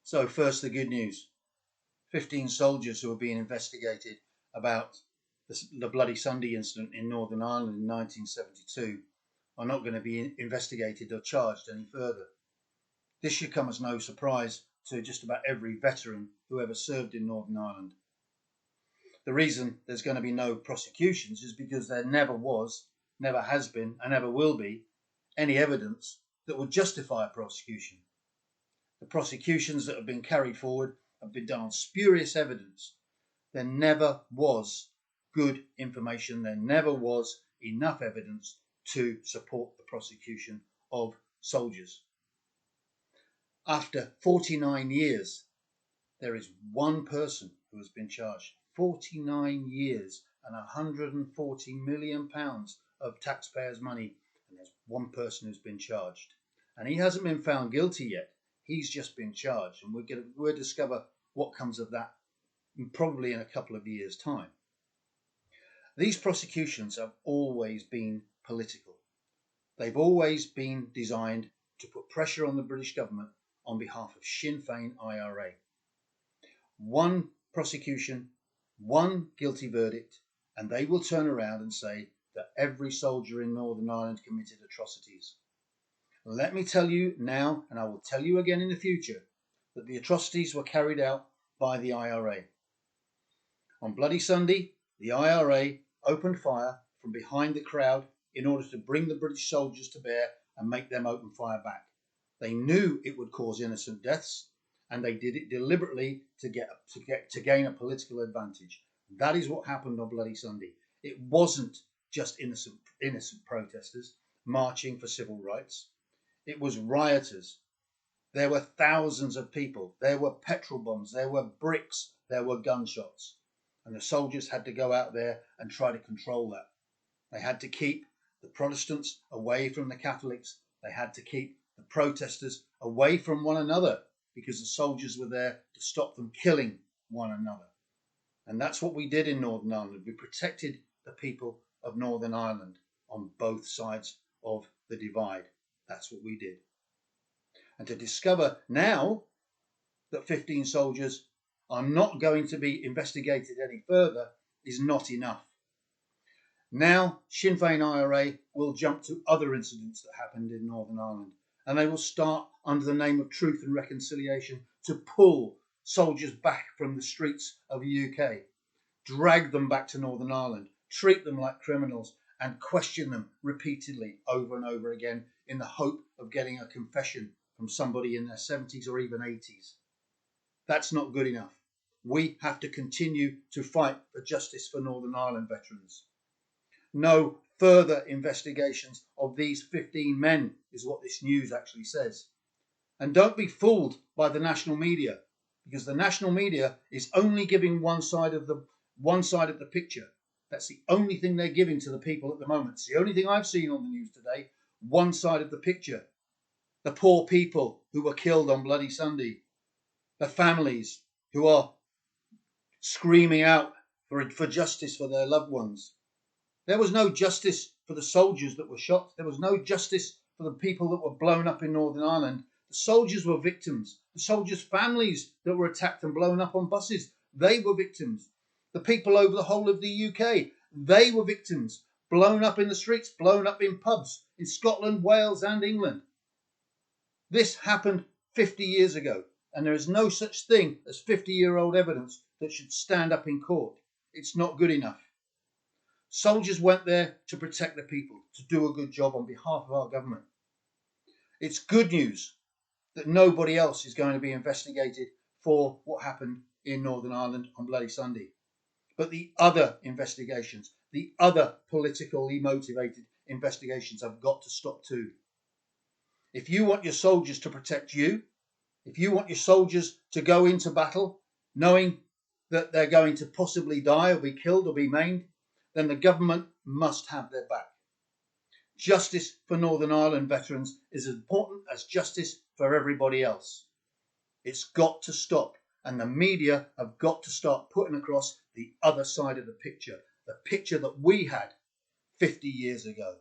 So first, the good news. 15 soldiers who are being investigated about the Bloody Sunday incident in Northern Ireland in 1972 are not going to be investigated or charged any further. This should come as no surprise to just about every veteran who ever served in Northern Ireland. The reason there's going to be no prosecutions is because there never was, never has been, and never will be any evidence that would justify a prosecution. The prosecutions that have been carried forward have been done on spurious evidence. There never was good information. There never was enough evidence to support the prosecution of soldiers. After 49 years, there is one person who has been charged. 49 years and £140 million of taxpayers' money, and there's one person who's been charged. And he hasn't been found guilty yet. He's just been charged, and we'll discover what comes of that probably in a couple of years' time. These prosecutions have always been political. They've always been designed to put pressure on the British government on behalf of Sinn Féin IRA. One prosecution, one guilty verdict, and they will turn around and say that every soldier in Northern Ireland committed atrocities. Let me tell you now, and I will tell you again in the future, that the atrocities were carried out by the IRA. On Bloody Sunday, the IRA opened fire from behind the crowd in order to bring the British soldiers to bear and make them open fire back. They knew it would cause innocent deaths, and they did it deliberately to gain a political advantage. That is what happened on Bloody Sunday. It wasn't just innocent protesters marching for civil rights. It was rioters. There were thousands of people. There were petrol bombs. There were bricks. There were gunshots. And the soldiers had to go out there and try to control that. They had to keep the Protestants away from the Catholics. They had to keep the protesters away from one another, because the soldiers were there to stop them killing one another. And that's what we did in Northern Ireland. We protected the people of Northern Ireland on both sides of the divide. That's what we did. And to discover now that 15 soldiers are not going to be investigated any further is not enough. Now Sinn Féin IRA will jump to other incidents that happened in Northern Ireland, and they will start under the name of Truth and Reconciliation to pull soldiers back from the streets of the UK, drag them back to Northern Ireland, treat them like criminals, and question them repeatedly over and over again in the hope of getting a confession from somebody in their 70s or even 80s. That's not good enough. We have to continue to fight for justice for Northern Ireland veterans. No further investigations of these 15 men is what this news actually says. And don't be fooled by the national media, because the national media is only giving one side of the picture. That's the only thing they're giving to the people at the moment. It's the only thing I've seen on the news today. One side of the picture. The poor people who were killed on Bloody Sunday. The families who are screaming out for justice for their loved ones. There was no justice for the soldiers that were shot. There was no justice for the people that were blown up in Northern Ireland. The soldiers were victims. The soldiers' families that were attacked and blown up on buses, they were victims. The people over the whole of the UK, they were victims. Blown up in the streets, blown up in pubs in Scotland, Wales and England. This happened 50 years ago, and there is no such thing as 50-year-old evidence that should stand up in court. It's not good enough. Soldiers went there to protect the people, to do a good job on behalf of our government. It's good news that nobody else is going to be investigated for what happened in Northern Ireland on Bloody Sunday. But the other investigations, the other politically motivated investigations have got to stop too. If you want your soldiers to protect you, if you want your soldiers to go into battle knowing that they're going to possibly die or be killed or be maimed, then the government must have their back. Justice for Northern Ireland veterans is as important as justice for everybody else. It's got to stop, and the media have got to start putting across the other side of the picture that we had 50 years ago.